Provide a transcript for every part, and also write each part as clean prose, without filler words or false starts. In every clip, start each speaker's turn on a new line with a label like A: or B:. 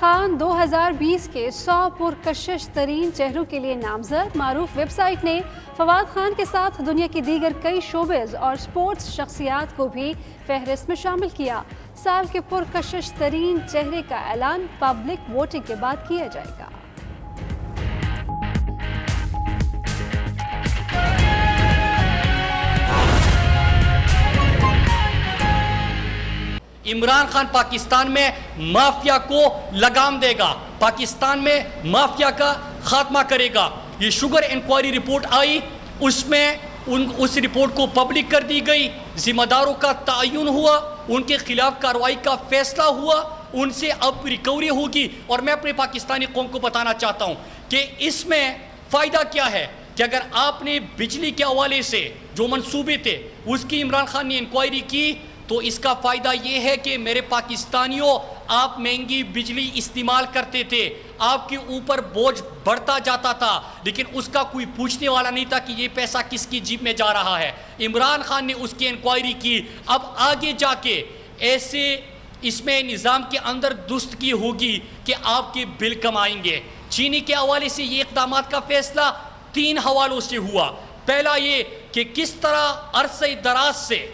A: خان 2020 کے 100 پرکشش ترین چہروں کے لیے نامزد. معروف ویب سائٹ نے فواد خان کے ساتھ دنیا کی دیگر کئی شوبز اور سپورٹس شخصیات کو بھی فہرست میں شامل کیا. سال کے پرکشش ترین چہرے کا اعلان پبلک ووٹنگ کے بعد کیا جائے گا.
B: عمران خان پاکستان میں مافیا کو لگام دے گا, پاکستان میں مافیا کا خاتمہ کرے گا. یہ شوگر انکوائری رپورٹ آئی, اس میں اس رپورٹ کو پبلک کر دی گئی, ذمہ داروں کا تعین ہوا, ان کے خلاف کارروائی کا فیصلہ ہوا, ان سے اب ریکوری ہوگی. اور میں اپنے پاکستانی قوم کو بتانا چاہتا ہوں کہ اس میں فائدہ کیا ہے کہ اگر آپ نے بجلی کے حوالے سے جو منصوبے تھے اس کی عمران خان نے انکوائری کی, تو اس کا فائدہ یہ ہے کہ میرے پاکستانیوں, آپ مہنگی بجلی استعمال کرتے تھے, آپ کے اوپر بوجھ بڑھتا جاتا تھا, لیکن اس کا کوئی پوچھنے والا نہیں تھا کہ یہ پیسہ کس کی جیب میں جا رہا ہے. عمران خان نے اس کی انکوائری کی. اب آگے جا کے ایسے اس میں نظام کے اندر درستگی ہوگی کہ آپ کے بل کم آئیں گے. چینی کے حوالے سے یہ اقدامات کا فیصلہ 3 حوالوں سے ہوا. پہلا یہ کہ کس طرح عرصہ دراز سے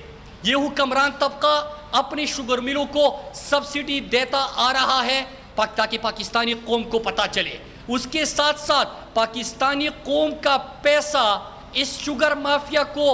B: یہ حکمران طبقہ اپنے شوگر ملوں کو سبسڈی دیتا آ رہا ہے تاکہ پاکستانی قوم کو پتہ چلے. اس کے ساتھ ساتھ پاکستانی قوم کا پیسہ اس شوگر مافیا کو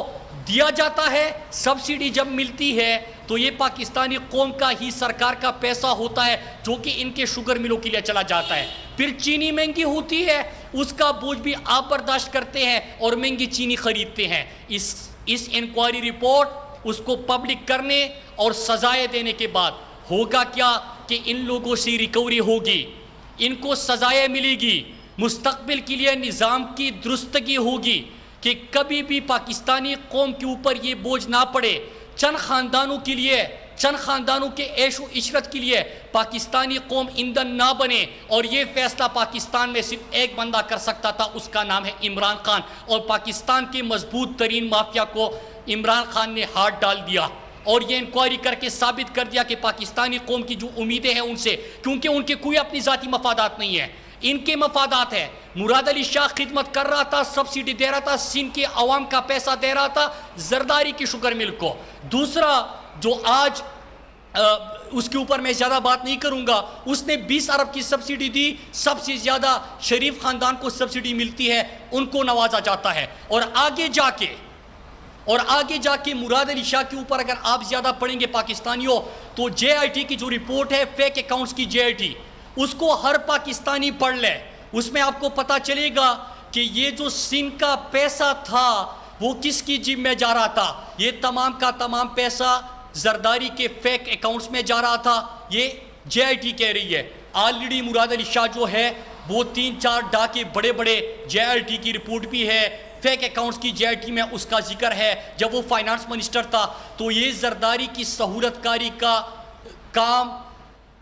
B: دیا جاتا ہے. سبسڈی جب ملتی ہے تو یہ پاکستانی قوم کا ہی سرکار کا پیسہ ہوتا ہے جو کہ ان کے شوگر ملوں کے لیے چلا جاتا ہے. پھر چینی مہنگی ہوتی ہے, اس کا بوجھ بھی آپ برداشت کرتے ہیں اور مہنگی چینی خریدتے ہیں. اس انکوائری رپورٹ اس کو پبلک کرنے اور سزائیں دینے کے بعد ہوگا کیا کہ ان لوگوں سے ریکوری ہوگی, ان کو سزائیں ملے گی, مستقبل کے لیے نظام کی درستگی ہوگی کہ کبھی بھی پاکستانی قوم کے اوپر یہ بوجھ نہ پڑے. چند خاندانوں کے لیے, چند خاندانوں کے عیش و عشرت کے لیے پاکستانی قوم ایندھن نہ بنے. اور یہ فیصلہ پاکستان میں صرف ایک بندہ کر سکتا تھا, اس کا نام ہے عمران خان. اور پاکستان کے مضبوط ترین مافیا کو عمران خان نے ہاتھ ڈال دیا اور یہ انکوائری کر کے ثابت کر دیا کہ پاکستانی قوم کی جو امیدیں ہیں ان سے, کیونکہ ان کے کوئی اپنی ذاتی مفادات نہیں ہیں, ان کے مفادات ہیں. مراد علی شاہ خدمت کر رہا تھا, سبسڈی دے رہا تھا, سندھ کے عوام کا پیسہ دے رہا تھا زرداری کی شوگر مل کو. دوسرا جو آج اس کے اوپر میں زیادہ بات نہیں کروں گا, اس نے 20 ارب کی سبسڈی دی. سب سے زیادہ شریف خاندان کو سبسڈی ملتی ہے, ان کو نوازا جاتا ہے. اور آگے جا کے مراد علی شاہ کے اوپر اگر آپ زیادہ پڑھیں گے پاکستانیوں, تو جے آئی ٹی کی جو رپورٹ ہے فیک اکاؤنٹس کی جے آئی ٹی, اس کو ہر پاکستانی پڑھ لے. اس میں آپ کو پتہ چلے گا کہ یہ جو سندھ کا پیسہ تھا وہ کس کی جیب میں جا رہا تھا. یہ تمام کا تمام پیسہ زرداری کے فیک اکاؤنٹس میں جا رہا تھا. یہ جے آئی ٹی کہہ رہی ہے. آلریڈی مراد علی شاہ جو ہے وہ 3-4 ڈاکے بڑے بڑے جے آئی ٹی کی رپورٹ بھی ہے, فیک اکاؤنٹس کی جے آئی ٹی میں اس کا ذکر ہے. جب وہ فائنانس منسٹر تھا تو یہ زرداری کی سہولت کاری کا کام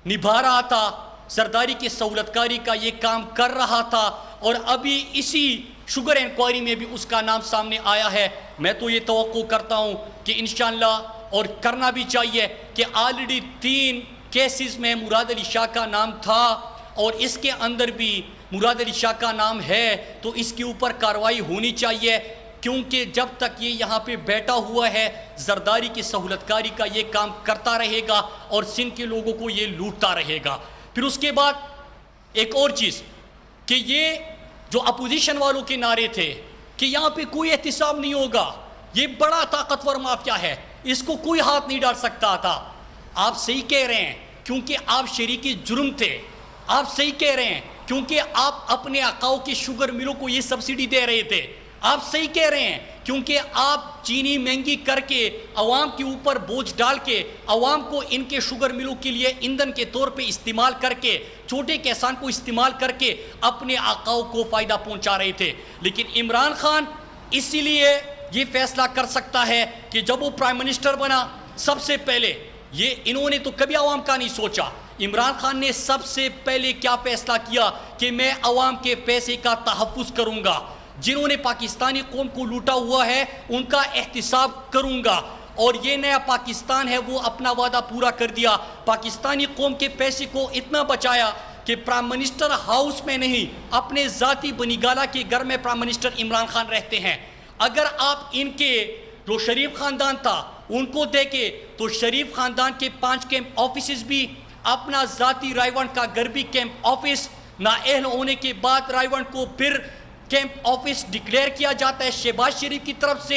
B: نبھا رہا تھا, زرداری کی سہولت کاری کا یہ کام کر رہا تھا. اور ابھی اسی شوگر انکوائری میں بھی اس کا نام سامنے آیا ہے. میں تو یہ توقع کرتا ہوں کہ انشاءاللہ, اور کرنا بھی چاہیے, کہ آلریڈی 3 کیسز میں مراد علی شاہ کا نام تھا اور اس کے اندر بھی مراد علی شاہ کا نام ہے, تو اس کے اوپر کارروائی ہونی چاہیے. کیونکہ جب تک یہ یہاں پہ بیٹھا ہوا ہے زرداری کی سہولت کاری کا یہ کام کرتا رہے گا اور سندھ کے لوگوں کو یہ لوٹتا رہے گا. پھر اس کے بعد ایک اور چیز کہ یہ جو اپوزیشن والوں کے نعرے تھے کہ یہاں پہ کوئی احتساب نہیں ہوگا, یہ بڑا طاقتور مافیا ہے, اس کو کوئی ہاتھ نہیں ڈال سکتا تھا. آپ صحیح کہہ رہے ہیں کیونکہ آپ شریکی جرم تھے. آپ صحیح کہہ رہے ہیں کیونکہ آپ اپنے آقاؤں کے شوگر ملوں کو یہ سبسڈی دے رہے تھے. آپ صحیح کہہ رہے ہیں کیونکہ آپ چینی مہنگی کر کے عوام کے اوپر بوجھ ڈال کے عوام کو ان کے شوگر ملوں کے لیے ایندھن کے طور پہ استعمال کر کے, چھوٹے کسان کو استعمال کر کے اپنے آقاؤں کو فائدہ پہنچا رہے تھے. لیکن عمران خان اسی لیے یہ فیصلہ کر سکتا ہے کہ جب وہ پرائم منسٹر بنا, سب سے پہلے یہ انہوں نے تو کبھی عوام کا نہیں سوچا. عمران خان نے سب سے پہلے کیا فیصلہ کیا کہ میں عوام کے پیسے کا تحفظ کروں گا, جنہوں نے پاکستانی قوم کو لوٹا ہوا ہے ان کا احتساب کروں گا. اور یہ نیا پاکستان ہے وہ اپنا وعدہ پورا کر دیا. پاکستانی قوم کے پیسے کو اتنا بچایا کہ پرائم منسٹر ہاؤس میں نہیں اپنے ذاتی بنیگالہ کے گھر میں پرائم منسٹر عمران خان رہتے ہیں. اگر آپ ان کے جو شریف خاندان تھا ان کو دیکھے تو شریف خاندان کے 5 کیمپ آفیسز بھی, اپنا ذاتی رائیونٹ کا گھر بھی کیمپ آفس, نااہل ہونے کے بعد رائیونٹ کو پھر کیمپ آفس ڈکلیئر کیا جاتا ہے شہباز شریف کی طرف سے.